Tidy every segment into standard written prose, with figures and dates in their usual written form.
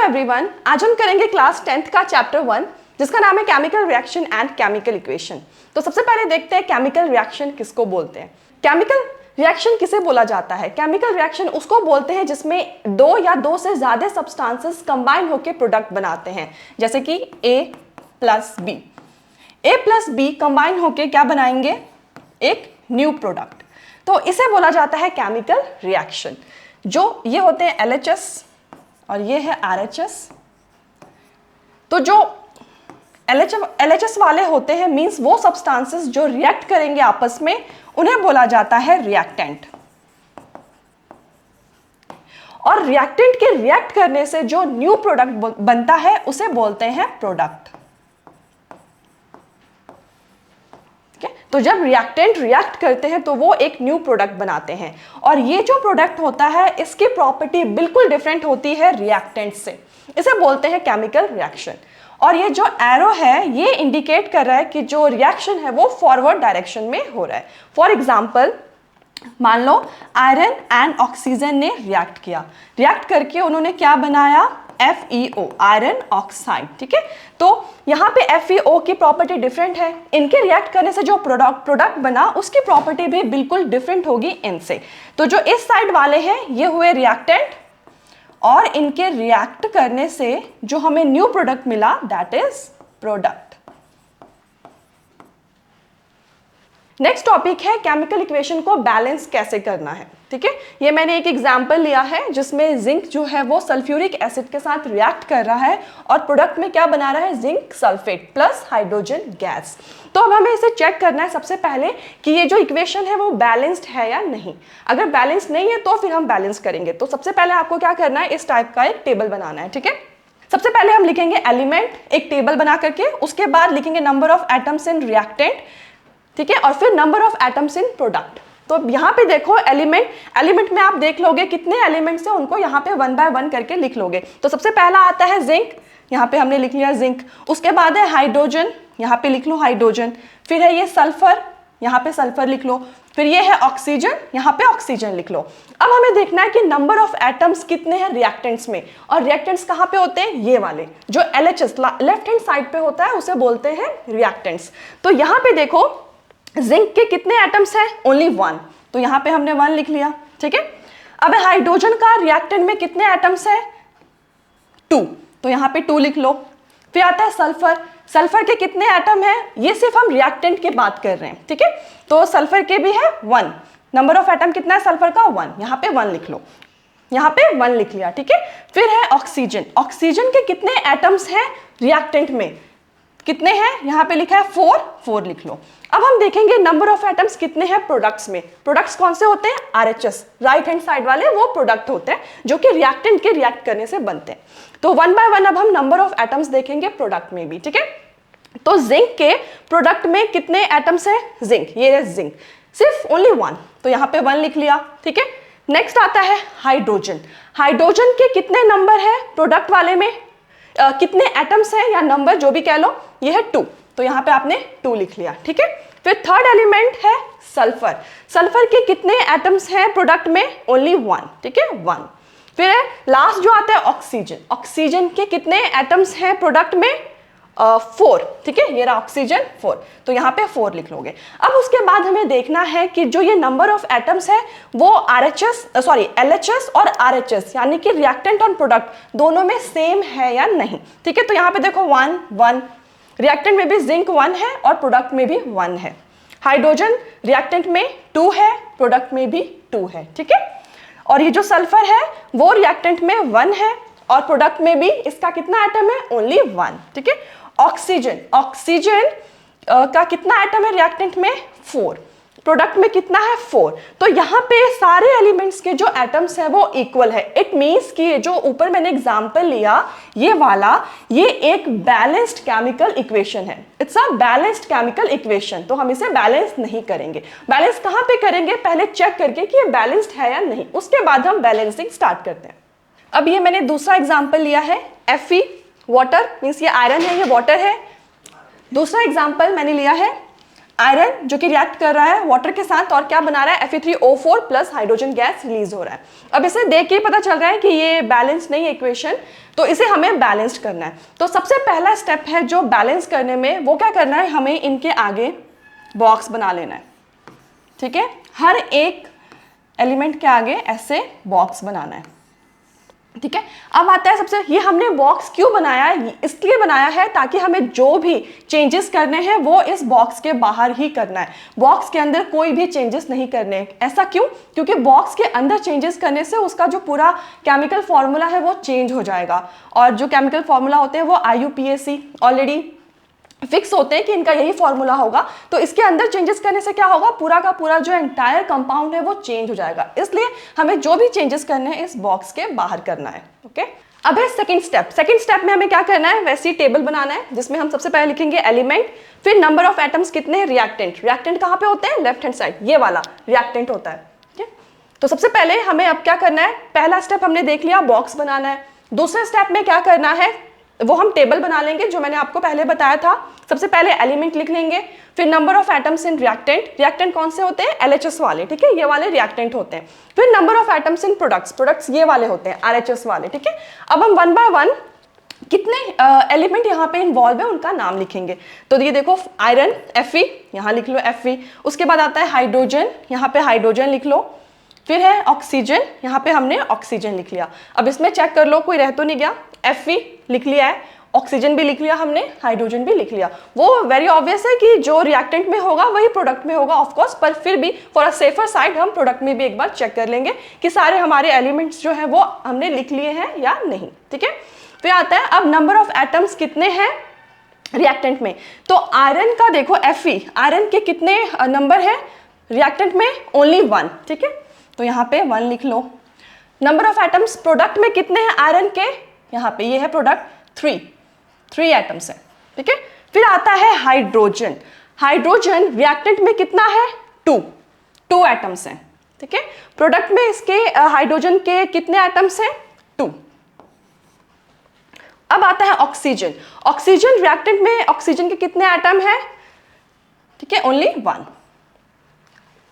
Everyone, आज हम करेंगे क्लास 10th का चैप्टर 1 जिसका नाम है chemical reaction and chemical equation. तो सबसे पहले देखते हैं केमिकल रिएक्शन किसको बोलते हैं। केमिकल रिएक्शन किसे बोला जाता है? केमिकल रिएक्शन उसको बोलते हैं जिसमें दो या दो से ज्यादा सब्सटेंसेस कंबाइन होकर प्रोडक्ट बनाते हैं, जैसे कि A plus B. A plus B combine होकर क्या बनाएंगे? एक न्यू प्रोडक्ट। तो इसे बोला जाता है केमिकल रिएक्शन। जो ये होते हैं LHS और ये है RHS। तो जो LHS वाले होते हैं मींस वो सब्सटेंसेस जो रिएक्ट करेंगे आपस में, उन्हें बोला जाता है रिएक्टेंट। और रिएक्टेंट के रिएक्ट करने से जो न्यू प्रोडक्ट बनता है उसे बोलते हैं प्रोडक्ट। तो जब रिएक्टेंट रिएक्ट करते हैं तो वो एक न्यू प्रोडक्ट बनाते हैं, और ये जो प्रोडक्ट होता है इसकी प्रॉपर्टी बिल्कुल डिफरेंट होती है रिएक्टेंट से। इसे बोलते हैं केमिकल रिएक्शन। और ये जो एरो है ये इंडिकेट कर रहा है कि जो रिएक्शन है वो फॉरवर्ड डायरेक्शन में हो रहा है। फॉर एग्जाम्पल, मान लो आयरन एंड ऑक्सीजन ने रिएक्ट किया, रिएक्ट करके उन्होंने क्या बनाया? FeO, iron oxide. ठीक है, तो यहाँ पे FeO की प्रॉपर्टी डिफरेंट है। इनके रिएक्ट करने से जो प्रोडक्ट बना उसकी प्रॉपर्टी भी बिल्कुल डिफरेंट होगी इनसे। तो जो इस साइड वाले हैं ये हुए रिएक्टेंट, और इनके रिएक्ट करने से जो हमें न्यू प्रोडक्ट मिला that is product. Next topic है केमिकल इक्वेशन को बैलेंस कैसे करना है। ठीक है, ये मैंने एक एग्जांपल लिया है जिसमें जिंक जो है वो सल्फ्यूरिक एसिड के साथ रिएक्ट कर रहा है और प्रोडक्ट में क्या बना रहा है? Zinc sulphate plus hydrogen gas. तो अब हमें इसे चेक करना है सबसे पहले कि ये जो इक्वेशन है वो बैलेंस्ड है या नहीं। अगर बैलेंस नहीं है तो फिर हम बैलेंस करेंगे। तो सबसे पहले आपको क्या करना है? इस टाइप का एक टेबल बनाना है। ठीक है, सबसे पहले हम लिखेंगे एलिमेंट, एक टेबल बना करके, उसके बाद लिखेंगे number of atoms in reactant. ठीक है, और फिर number of atoms in product. तो यहाँ पे देखो एलिमेंट में आप देख लोगे कितने एलिमेंट्स हैं, उनको यहाँ पे 1 बाय 1 करके लिख लोगे। तो सबसे पहला आता है जिंक, यहाँ पे हमने लिख लिया जिंक। उसके बाद है हाइड्रोजन, यहाँ पे लिख लो हाइड्रोजन। फिर है ये सल्फर, यहाँ पे सल्फर लिख लो। फिर ये है ऑक्सीजन, यहाँ पे ऑक्सीजन लिख लो। अब हमें देखना है कि नंबर ऑफ एटम्स कितने हैं रिएक्टेंट्स में, और रिएक्टेंट्स कहाँ पे होते हैं? ये वाले जो LHS लेफ्ट हैंड साइड पे होता है उसे बोलते हैं रिएक्टेंट्स। तो यहाँ पे देखो जिंक के कितने एटम्स हैं? ओनली 1, तो यहाँ पे हमने 1 लिख लिया। ठीक है, अब हाइड्रोजन का रिएक्टेंट में कितने एटम्स हैं? 2, तो यहाँ पे 2 लिख लो। फिर आता है सल्फर, सल्फर के कितने एटम हैं? ये सिर्फ हम रिएक्टेंट की बात कर रहे हैं। ठीक है, तो सल्फर के भी है 1, नंबर ऑफ एटम कितना है सल्फर का? 1, यहाँ पे 1 लिख लो, यहाँ पे 1 लिख लिया। ठीक है, फिर है ऑक्सीजन, ऑक्सीजन के कितने एटम्स हैं रिएक्टेंट में? कितने हैं? यहाँ पे लिखा है 4 लिख लो। अब हम देखेंगे नंबर ऑफ एटम्स कितने हैं प्रोडक्ट्स में। प्रोडक्ट्स कौन से होते हैं? RHS, राइट हैंड साइड वाले वो प्रोडक्ट होते हैं जो कि रिएक्टेंट के रिएक्ट करने से बनते हैं। तो 1 बाय 1 अब हम नंबर ऑफ एटम्स देखेंगे प्रोडक्ट में भी। ठीक है, तो जिंक के प्रोडक्ट में कितने एटम्स हैं? जिंक, ये है जिंक, सिर्फ ओनली 1, तो यहाँ पे 1 लिख लिया। ठीक है, नेक्स्ट आता है हाइड्रोजन, हाइड्रोजन के कितने नंबर है प्रोडक्ट वाले में? कितने एटम्स हैं या नंबर जो भी कह लो, ये है 2, तो यहाँ पे आपने 2 लिख लिया। ठीक है, फिर थर्ड एलिमेंट है सल्फर, सल्फर के कितने एटम्स हैं प्रोडक्ट में? ओनली 1। ठीक है, 1। फिर लास्ट जो आता है ऑक्सीजन, ऑक्सीजन के कितने एटम्स हैं प्रोडक्ट में? 4। ठीक है, ये रहा ऑक्सीजन 4, तो यहाँ पे 4 लिख लोगे। अब उसके बाद हमें देखना है कि जो ये नंबर ऑफ एटम्स है वो LHS और RHS यानी कि रिएक्टेंट और प्रोडक्ट दोनों में सेम है या नहीं। ठीक है, तो यहाँ पे देखो 1 1, रिएक्टेंट में भी जिंक 1 है और प्रोडक्ट में भी 1 है। हाइड्रोजन रिएक्टेंट में 2 है, प्रोडक्ट में भी 2 है। ठीक है, और ये जो सल्फर है वो रिएक्टेंट में 1 है और प्रोडक्ट में भी इसका कितना एटम है? ओनली 1। ठीक है, ऑक्सीजन का कितना एटम है रिएक्टेंट में? 4, प्रोडक्ट में कितना है? 4। तो यहाँ पे सारे एलिमेंट्स के जो एटम्स है वो इक्वल है। इट मींस कि जो ऊपर मैंने एग्जांपल लिया ये वाला, ये एक बैलेंस्ड केमिकल इक्वेशन है। It's a balanced chemical equation, तो हम इसे बैलेंस नहीं करेंगे। बैलेंस कहाँ पे करेंगे? पहले चेक करके कि ये बैलेंस्ड है या नहीं, उसके बाद हम बैलेंसिंग स्टार्ट करते हैं। अब ये मैंने दूसरा एग्जाम्पल लिया है Fe, वाटर मीन्स ये आयरन है, ये वाटर है। दूसरा एग्जाम्पल मैंने लिया है आयरन जो कि रिएक्ट कर रहा है वाटर के साथ और क्या बना रहा है Fe3O4 plus hydrogen gas release हो रहा है। अब इसे देख के पता चल रहा है कि ये बैलेंस नहीं है इक्वेशन, तो इसे हमें बैलेंस्ड करना है। तो सबसे पहला स्टेप है जो बैलेंस करने में, वो क्या करना है, हमें इनके आगे बॉक्स बना लेना है। ठीक है, हर एक एलिमेंट के आगे ऐसे बॉक्स बनाना है। ठीक है, अब आता है सबसे, ये हमने बॉक्स क्यों बनाया है, इसलिए बनाया है ताकि हमें जो भी चेंजेस करने हैं वो इस बॉक्स के बाहर ही करना है, बॉक्स के अंदर कोई भी चेंजेस नहीं करने। ऐसा क्यों? क्योंकि बॉक्स के अंदर चेंजेस करने से उसका जो पूरा केमिकल फॉर्मूला है वो चेंज हो जाएगा, और जो केमिकल फॉर्मूला होते हैं वो IUPAC ऑलरेडी फिक्स होते हैं कि इनका यही फॉर्मूला होगा। तो इसके अंदर चेंजेस करने से क्या होगा, पूरा का पूरा जो एंटायर कंपाउंड है वो चेंज हो जाएगा। इसलिए हमें जो भी चेंजेस करने हैं इस बॉक्स के बाहर करना है। ओके, अब है सेकंड स्टेप। सेकंड स्टेप में हमें क्या करना है, वैसी टेबल बनाना है जिसमें हम सबसे पहले लिखेंगे एलिमेंट, फिर नंबर ऑफ एटम्स कितने, रिएक्टेंट। रिएक्टेंट कहाँ पे होते हैं, लेफ्ट हैंड साइड, ये वाला रिएक्टेंट होता है। ठीक है, तो सबसे पहले हमें अब क्या करना है, पहला स्टेप हमने देख लिया, बॉक्स बनाना है। दूसरे स्टेप में क्या करना है, वो हम टेबल बना लेंगे जो मैंने आपको पहले बताया था। सबसे पहले एलिमेंट लिख लेंगे, फिर number of atoms in reactant, reactant कौन से होते हैं, LHS वाले। ठीक है, ये वाले रिएक्टेंट होते हैं। फिर number of atoms in products, products ये वाले होते हैं RHS वाले। ठीक है, अब हम वन बाय वन कितने एलिमेंट यहाँ पे इन्वॉल्व है उनका नाम लिखेंगे। तो ये देखो, आयरन Fe, यहाँ लिख लो Fe। उसके बाद आता है हाइड्रोजन, यहाँ पे हाइड्रोजन लिख लो। फिर है ऑक्सीजन, यहाँ पे हमने ऑक्सीजन लिख लिया। अब इसमें चेक कर लो कोई रह तो नहीं गया, Fe लिख लिया है, ऑक्सीजन भी लिख लिया हमने, हाइड्रोजन भी लिख लिया। वो वेरी ऑब्वियस है कि जो रिएक्टेंट में होगा वही प्रोडक्ट में होगा ऑफ कोर्स, पर फिर भी फॉर अ सेफर साइड हम प्रोडक्ट में भी एक बार चेक कर लेंगे कि सारे हमारे एलिमेंट्स जो है वो हमने लिख लिए हैं या नहीं। ठीक है, फिर आता है अब नंबर ऑफ एटम्स कितने हैं रिएक्टेंट में। तो आयरन का देखो Fe, आयरन के कितने नंबर है रिएक्टेंट में, ओनली 1। ठीक है, तो यहाँ पे 1 लिख लो। नंबर ऑफ एटम्स प्रोडक्ट में कितने हैं आयरन के, यहाँ पे ये है प्रोडक्ट 3 एटम्स है। ठीक है, फिर आता है हाइड्रोजन, हाइड्रोजन रिएक्टेंट में कितना है, 2 एटम्स हैं। ठीक है, प्रोडक्ट में इसके हाइड्रोजन के कितने एटम्स हैं, 2। अब आता है ऑक्सीजन, ऑक्सीजन रिएक्टेंट में ऑक्सीजन के कितने एटम हैं, ठीक है, ओनली 1।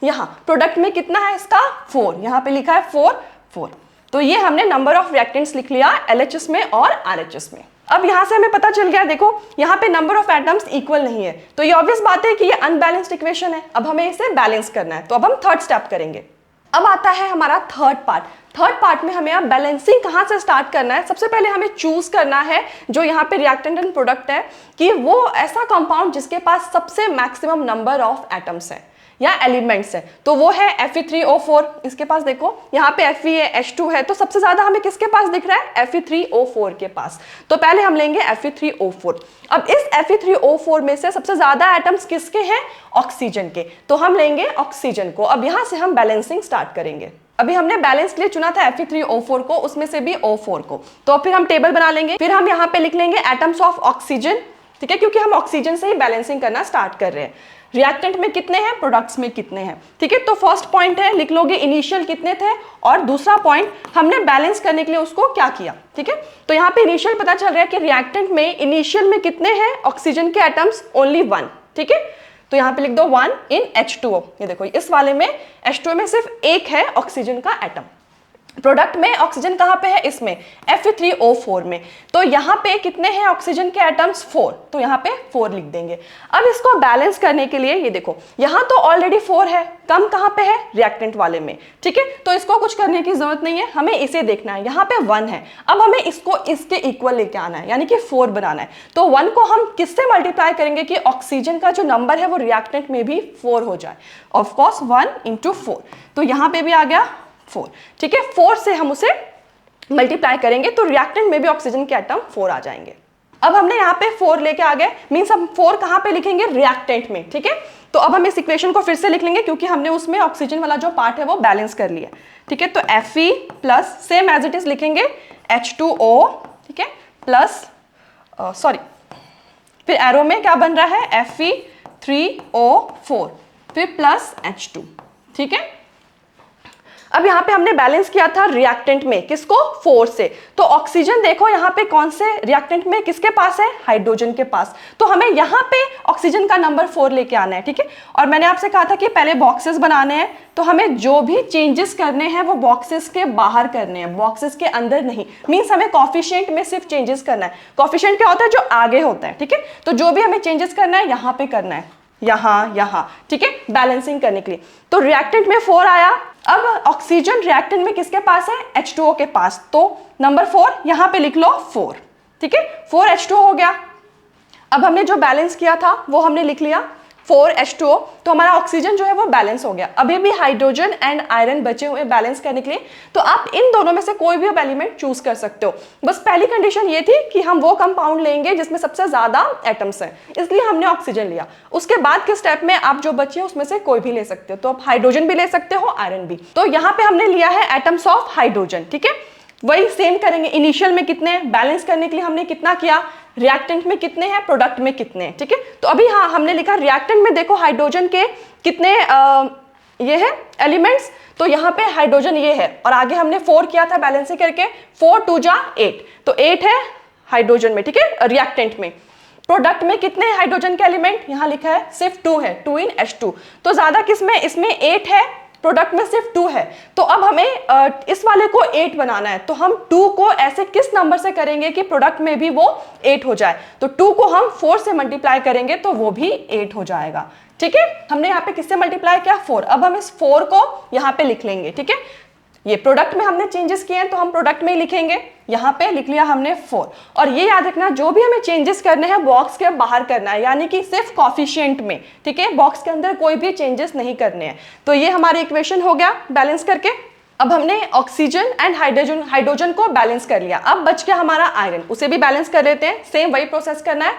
यहाँ प्रोडक्ट में कितना है इसका, 4, यहाँ पे लिखा है 4। तो ये हमने नंबर ऑफ रिएक्टेंट्स लिख लिया LHS में और RHS में। अब यहाँ से हमें पता चल गया, देखो यहाँ पे नंबर ऑफ एटम्स इक्वल नहीं है, तो ये ऑब्वियस बात है कि ये अनबैलेंस्ड इक्वेशन है। अब हमें इसे बैलेंस करना है, तो अब हम थर्ड स्टेप करेंगे। अब आता है हमारा थर्ड पार्ट। थर्ड पार्ट में हमें अब बैलेंसिंग कहाँ से स्टार्ट करना है, सबसे पहले हमें चूज करना है जो यहाँ पे रिएक्टेंट एंड प्रोडक्ट है कि वो ऐसा कंपाउंड जिसके पास सबसे मैक्सिमम नंबर ऑफ एटम्स है या एलिमेंट्स है। तो वो है Fe3O4, इसके पास देखो यहाँ पे Fe है, H2 है, तो सबसे ज्यादा हमें किसके पास दिख रहा है, Fe3O4 के पास। तो पहले हम लेंगे Fe3O4। अब इस Fe3O4 में से सबसे ज्यादा एटम्स किसके हैं, ऑक्सीजन के, तो हम लेंगे ऑक्सीजन को। अब यहाँ से हम बैलेंसिंग स्टार्ट करेंगे। अभी हमने बैलेंस के लिए चुना था Fe3O4 को, उसमें से भी O4 को, तो फिर हम टेबल बना लेंगे। फिर हम यहाँ पे लिख लेंगे एटम्स ऑफ ऑक्सीजन। ठीक है, क्योंकि हम ऑक्सीजन से ही बैलेंसिंग करना स्टार्ट कर रहे हैं। रिएक्टेंट में कितने हैं, प्रोडक्ट्स में कितने हैं। ठीक है, तो फर्स्ट पॉइंट है, लिख लोगे इनिशियल कितने थे, और दूसरा पॉइंट हमने बैलेंस करने के लिए उसको क्या किया। ठीक है, तो यहाँ पे इनिशियल पता चल रहा है कि रिएक्टेंट में इनिशियल में कितने हैं ऑक्सीजन के एटम्स, ओनली 1। ठीक है, तो यहाँ पे लिख दो 1 इन H2O। ये देखो इस वाले में H2O में सिर्फ एक है ऑक्सीजन का एटम। प्रोडक्ट में ऑक्सीजन कहाँ पे है, इसमें Fe3O4 में। तो यहाँ पे कितने हैं ऑक्सीजन के एटम्स, 4, तो यहाँ पे 4 लिख देंगे। अब इसको बैलेंस करने के लिए ये देखो यहाँ तो ऑलरेडी 4 है, कम कहाँ पे है, रिएक्टेंट वाले में। ठीक है, तो इसको कुछ करने की जरूरत नहीं है, हमें इसे देखना है। यहाँ पे 1 है, अब हमें इसको इसके इक्वल लेके आना है, यानी कि 4 बनाना है। तो 1 को हम किससे मल्टीप्लाई करेंगे कि ऑक्सीजन का जो नंबर है वो रिएक्टेंट में भी 4 हो जाए। ऑफकोर्स 1 × 4, तो यहाँ पे भी आ गया 4। ठीक है, 4 से हम उसे मल्टीप्लाई करेंगे तो रिएक्टेंट में भी ऑक्सीजन के एटम 4 आ जाएंगे। अब हमने यहाँ पे 4 लेके आ गए, मींस हम 4 कहाँ पे लिखेंगे, रिएक्टेंट में। ठीक है, तो अब हम इस इक्वेशन को फिर से लिख लेंगे क्योंकि हमने उसमें ऑक्सीजन वाला जो पार्ट है वो बैलेंस कर लिया। ठीक है, तो Fe plus same as it is लिखेंगे H2O। ठीक है, प्लस सॉरी, फिर एरो में क्या बन रहा है, Fe3O4, फिर प्लस H2। ठीक है, अब यहाँ पे हमने बैलेंस किया था रिएक्टेंट में, किसको? 4 से। तो ऑक्सीजन देखो यहाँ पे कौन से रिएक्टेंट में किसके पास है? हाइड्रोजन के पास। तो हमें यहाँ पे ऑक्सीजन का नंबर 4 लेके आना है, ठीक है। और मैंने आपसे कहा था कि पहले बॉक्सेस बनाने हैं, तो हमें जो भी चेंजेस करने हैं वो बॉक्सेस के बाहर करने हैं, बॉक्सेस के अंदर नहीं। मीन्स हमें कॉफिशिएंट में सिर्फ चेंजेस करना है। कॉफिशिएंट क्या होता है? जो आगे होता है, ठीक है। तो जो भी हमें चेंजेस करना है यहाँ पे करना है, यहाँ, ठीक है, बैलेंसिंग करने के लिए। तो रिएक्टेंट में 4 आया। अब ऑक्सीजन रिएक्टेंट में किसके पास है? H2O के पास। तो नंबर 4 यहाँ पे लिख लो 4, ठीक है। 4 H2O हो गया। अब हमने जो बैलेंस किया था वो हमने लिख लिया 4 H2O। तो हमारा ऑक्सीजन जो है वो बैलेंस हो गया। अभी भी हाइड्रोजन एंड आयरन बचे हुए बैलेंस करने के लिए, तो आप इन दोनों में से कोई भी एलिमेंट चूज कर सकते हो। बस पहली कंडीशन ये थी कि हम वो कंपाउंड लेंगे जिसमें सबसे ज्यादा एटम्स हैं, इसलिए हमने ऑक्सीजन लिया। उसके बाद के स्टेप में आप जो बचे उसमें से कोई भी ले सकते हो। तो आप हाइड्रोजन भी ले सकते हो, आयरन भी। तो यहाँ पे हमने लिया है एटम्स ऑफ हाइड्रोजन, ठीक है। वही सेम करेंगे। इनिशियल में कितने, बैलेंस करने के लिए हमने कितना किया, रिएक्टेंट में कितने हैं, प्रोडक्ट में कितने हैं, ठीक है। तो अभी हाँ हमने लिखा रिएक्टेंट में देखो हाइड्रोजन के कितने ये है एलिमेंट्स, तो यहाँ पे हाइड्रोजन ये है, और आगे हमने 4 किया था बैलेंसिंग करके, 4 2 जा 8, तो 8 है हाइड्रोजन में, ठीक है, रिएक्टेंट में। प्रोडक्ट में कितने हाइड्रोजन के एलिमेंट, यहाँ लिखा है सिर्फ 2 है, 2 in H2। तो ज्यादा किसमें, इसमें 8 है, प्रोडक्ट में सिर्फ 2 है। तो अब हमें इस वाले को 8 बनाना है। तो हम 2 को ऐसे किस नंबर से करेंगे कि प्रोडक्ट में भी वो 8 हो जाए? तो 2 को हम 4 से मल्टीप्लाई करेंगे तो वो भी 8 हो जाएगा, ठीक है। हमने यहाँ पे किससे मल्टीप्लाई किया? 4। अब हम इस 4 को यहाँ पे लिख लेंगे, ठीक है। ये प्रोडक्ट में हमने चेंजेस किए हैं तो हम प्रोडक्ट में ही लिखेंगे। यहाँ पे लिख लिया हमने 4। और ये याद रखना, जो भी हमें चेंजेस करने हैं बॉक्स के बाहर करना है, यानी कि सिर्फ कॉफिशिएंट में, ठीक है। बॉक्स के अंदर कोई भी चेंजेस नहीं करने हैं। तो ये हमारी इक्वेशन हो गया बैलेंस करके। अब हमने ऑक्सीजन एंड हाइड्रोजन को बैलेंस कर लिया। अब बच गया हमारा आयरन, उसे भी बैलेंस कर लेते हैं। सेम वही प्रोसेस करना है।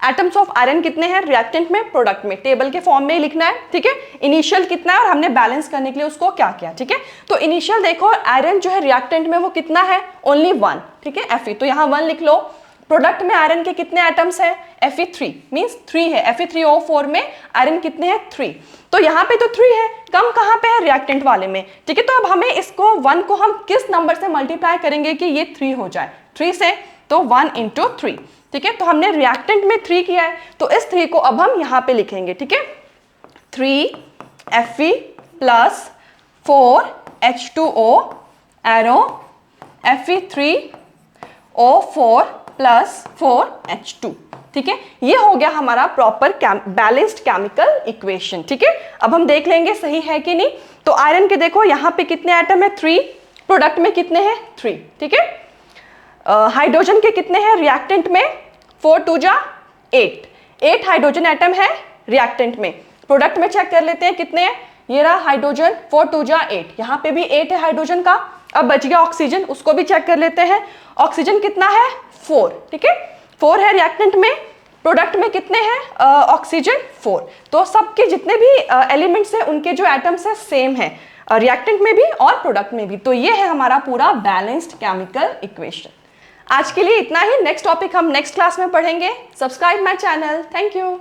एटम्स ऑफ आयरन कितने हैं रिएक्टेंट में, प्रोडक्ट में, टेबल के फॉर्म में ही लिखना है, ठीक है। इनिशियल कितना है और हमने बैलेंस करने के लिए उसको क्या किया, ठीक है। तो इनिशियल देखो आयरन जो है रिएक्टेंट में वो कितना है, ओनली 1, ठीक है, Fe। तो यहाँ 1 लिख लो। प्रोडक्ट में आयरन के कितने एटम्स है, Fe3 मींस 3 है। Fe3O4 में आयरन कितने हैं, 3। तो यहाँ पे तो 3 है, कम कहाँ पे है, रिएक्टेंट वाले में, ठीक है। तो अब हमें इसको 1 को हम किस नंबर से मल्टीप्लाई करेंगे कि ये 3 हो जाए? 3 से, तो 1 into 3, ठीक है। तो हमने रिएक्टेंट में 3 किया है, तो इस 3 को अब हम यहाँ पे लिखेंगे, ठीक है। 3 Fe plus 4 H2O arrow Fe3O4 plus 4 H2, ठीक है। ये हो गया हमारा प्रॉपर बैलेंस्ड केमिकल इक्वेशन, ठीक है। अब हम देख लेंगे सही है कि नहीं। तो आयरन के देखो यहाँ पे कितने एटम है, 3, प्रोडक्ट में कितने हैं, 3, ठीक है। हाइड्रोजन के कितने हैं रिएक्टेंट में, 4 2 जा 8 हाइड्रोजन एटम है रिएक्टेंट में। प्रोडक्ट में चेक कर लेते हैं कितने हैं, ये रहा हाइड्रोजन, 4 2 जा 8, यहाँ पे भी 8 है हाइड्रोजन का। अब बच गया ऑक्सीजन, उसको भी चेक कर लेते हैं। ऑक्सीजन कितना है, 4, ठीक है, 4 है रिएक्टेंट में। प्रोडक्ट में कितने हैं ऑक्सीजन, 4। तो सबके जितने भी एलिमेंट्स हैं उनके जो एटम्स है सेम है, रिएक्टेंट में भी और प्रोडक्ट में भी। तो ये है हमारा पूरा बैलेंस्ड केमिकल इक्वेशन। आज के लिए इतना ही। नेक्स्ट टॉपिक हम नेक्स्ट क्लास में पढ़ेंगे। Subscribe my channel. Thank you.